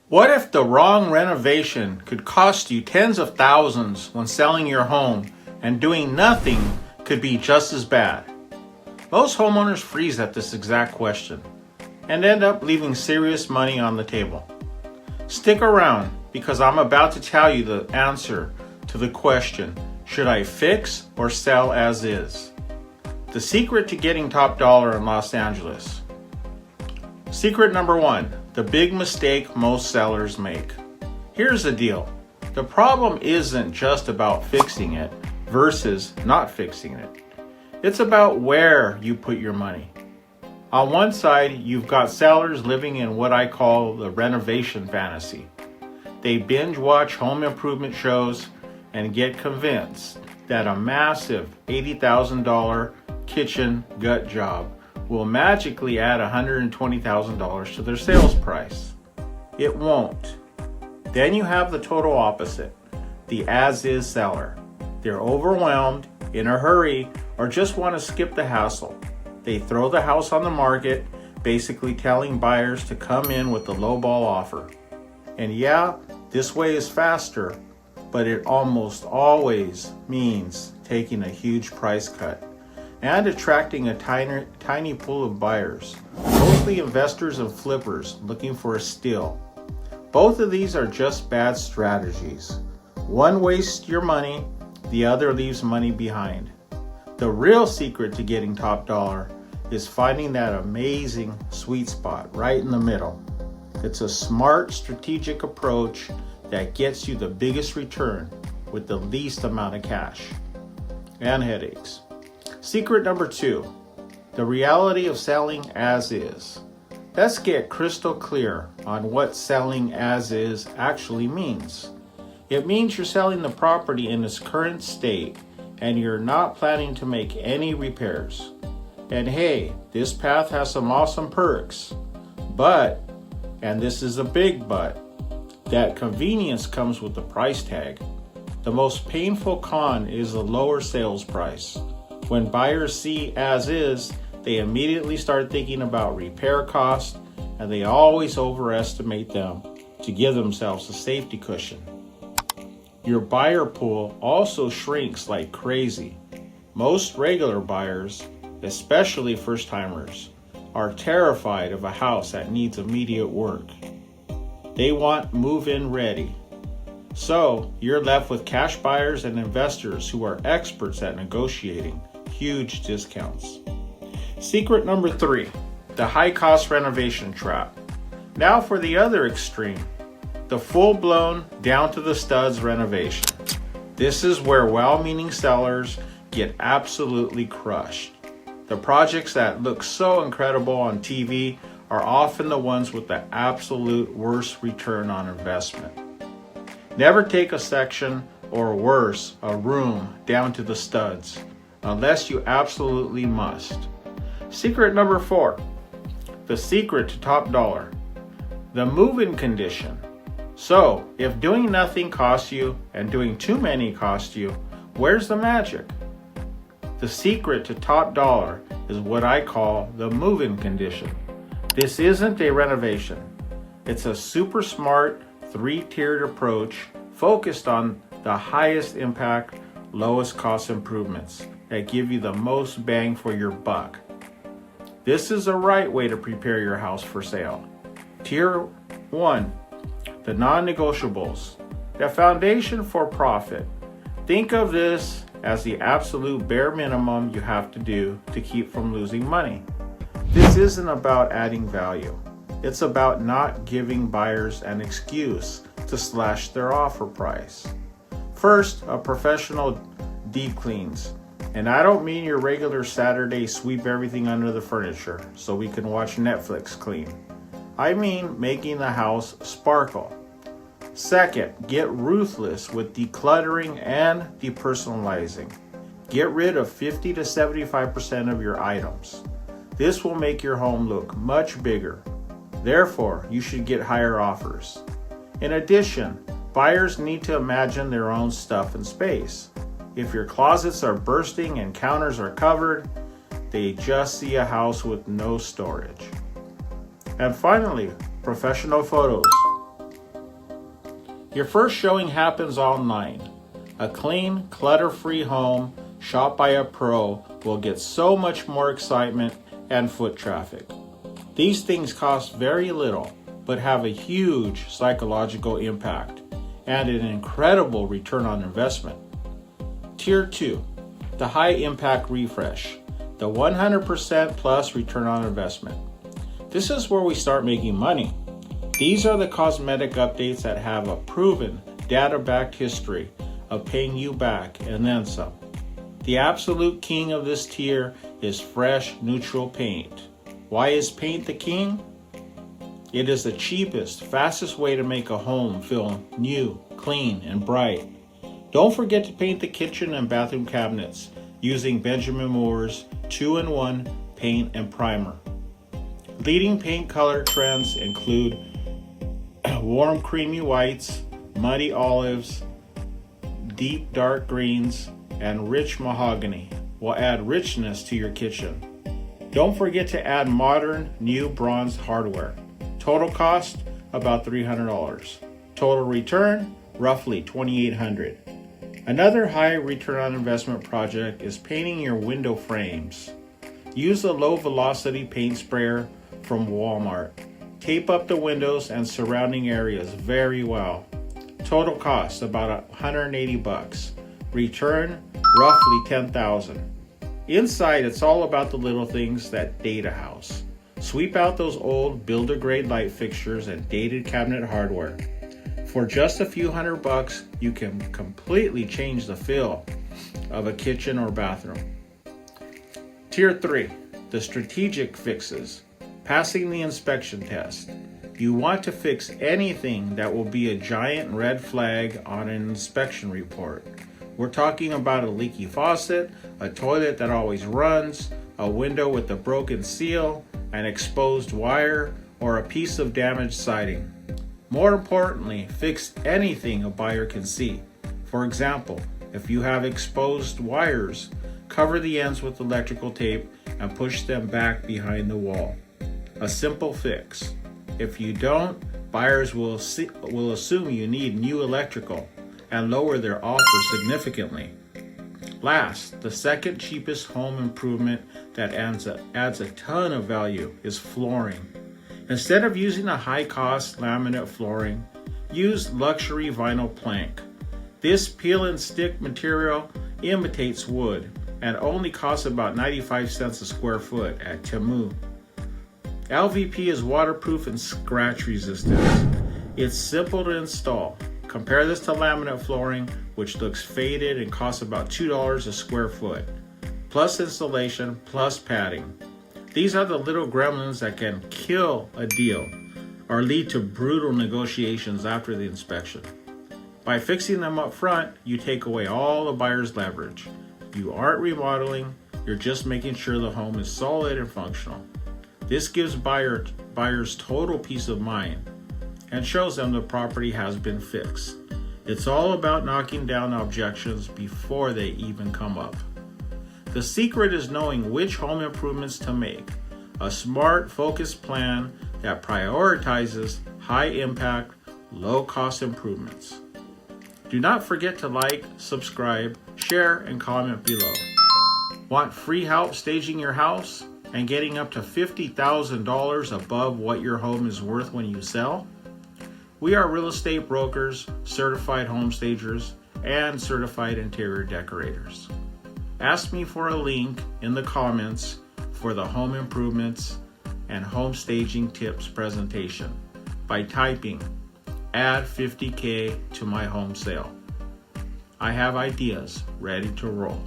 What if the wrong renovation could cost you tens of thousands when selling your home, and doing nothing could be just as bad? Most homeowners freeze at this exact question and end up leaving serious money on the table. Stick around because I'm about to tell you the answer to the question, should I fix or sell as is? The secret to getting top dollar in Los Angeles. Secret number 1, the big mistake most sellers make. Here's the deal. The problem isn't just about fixing it versus not fixing it. It's about where you put your money. On one side, you've got sellers living in what I call the renovation fantasy. They binge watch home improvement shows and get convinced that a massive $80,000 kitchen gut job will magically add $120,000 to their sales price. It won't. Then you have the total opposite, the as-is seller. They're overwhelmed, in a hurry, or just want to skip the hassle. They throw the house on the market, basically telling buyers to come in with the lowball offer. And yeah, this way is faster, but it almost always means taking a huge price cut and attracting a tiny pool of buyers, mostly investors and flippers looking for a steal. Both of these are just bad strategies. One wastes your money, the other leaves money behind. The real secret to getting top dollar is finding that amazing sweet spot right in the middle. It's a smart, strategic approach that gets you the biggest return with the least amount of cash and headaches. Secret number 2, the reality of selling as is. Let's get crystal clear on what selling as is actually means. It means you're selling the property in its current state and you're not planning to make any repairs. And hey, this path has some awesome perks, but, and this is a big but, that convenience comes with the price tag. The most painful con is the lower sales price. When buyers see as is, they immediately start thinking about repair costs, and they always overestimate them to give themselves a safety cushion. Your buyer pool also shrinks like crazy. Most regular buyers, especially first-timers, are terrified of a house that needs immediate work. They want move-in ready. So you're left with cash buyers and investors who are experts at negotiating huge discounts. Secret number 3, the high-cost renovation trap. Now for the other extreme, the full-blown, down-to-the-studs renovation. This is where well-meaning sellers get absolutely crushed. The projects that look so incredible on TV are often the ones with the absolute worst return on investment. Never take a section, or worse, a room, down to the studs, unless you absolutely must. Secret number 4, the secret to top dollar, the move-in condition. So, if doing nothing costs you and doing too many costs you, where's the magic? The secret to top dollar is what I call the move-in condition. This isn't a renovation. It's a super smart, 3-tiered approach focused on the highest impact, lowest cost improvements that give you the most bang for your buck. This is the right way to prepare your house for sale. Tier 1, the non-negotiables, the foundation for profit. Think of this as the absolute bare minimum you have to do to keep from losing money. This isn't about adding value. It's about not giving buyers an excuse to slash their offer price. First, a professional deep cleans. And I don't mean your regular Saturday sweep everything under the furniture so we can watch Netflix clean. I mean making the house sparkle. Second, get ruthless with decluttering and depersonalizing. Get rid of 50 to 75% of your items. This will make your home look much bigger. Therefore, you should get higher offers. In addition, buyers need to imagine their own stuff and space. If your closets are bursting and counters are covered, they just see a house with no storage. And finally, professional photos. Your first showing happens online. A clean, clutter-free home shot by a pro will get so much more excitement and foot traffic. These things cost very little, but have a huge psychological impact and an incredible return on investment. Tier 2, the high impact refresh, the 100% plus return on investment. This is where we start making money. These are the cosmetic updates that have a proven data-backed history of paying you back and then some. The absolute king of this tier is fresh, neutral paint. Why is paint the king? It is the cheapest, fastest way to make a home feel new, clean, and bright. Don't forget to paint the kitchen and bathroom cabinets using Benjamin Moore's 2-in-1 paint and primer. Leading paint color trends include warm creamy whites, muddy olives, deep dark greens, and rich mahogany will add richness to your kitchen. Don't forget to add modern, new bronze hardware. Total cost, about $300. Total return, roughly $2,800. Another high return on investment project is painting your window frames. Use the low velocity paint sprayer from Walmart. Tape up the windows and surrounding areas very well. Total cost, about $180. Return, roughly $10,000. Inside, it's all about the little things that date a house. Sweep out those old builder-grade light fixtures and dated cabinet hardware. For just a few $100, you can completely change the feel of a kitchen or bathroom. Tier 3, the strategic fixes. Passing the inspection test. You want to fix anything that will be a giant red flag on an inspection report. We're talking about a leaky faucet, a toilet that always runs, a window with a broken seal, an exposed wire, or a piece of damaged siding. More importantly, fix anything a buyer can see. For example, if you have exposed wires, cover the ends with electrical tape and push them back behind the wall. A simple fix. If you don't, buyers will assume you need new electrical and lower their offer significantly. Last, the second cheapest home improvement that adds a ton of value is flooring. Instead of using a high-cost laminate flooring, use luxury vinyl plank. This peel and stick material imitates wood and only costs about 95 cents a square foot at Temu. LVP is waterproof and scratch resistant. It's simple to install. Compare this to laminate flooring, which looks faded and costs about $2 a square foot, plus installation, plus padding. These are the little gremlins that can kill a deal or lead to brutal negotiations after the inspection. By fixing them up front, you take away all the buyer's leverage. You aren't remodeling, you're just making sure the home is solid and functional. This gives buyers total peace of mind and shows them the property has been fixed. It's all about knocking down objections before they even come up. The secret is knowing which home improvements to make. A smart, focused plan that prioritizes high impact, low cost improvements. Do not forget to like, subscribe, share, and comment below. Want free help staging your house and getting up to $50,000 above what your home is worth when you sell? We are real estate brokers, certified home stagers, and certified interior decorators. Ask me for a link in the comments for the home improvements and home staging tips presentation by typing add 50K to my home sale. I have ideas ready to roll.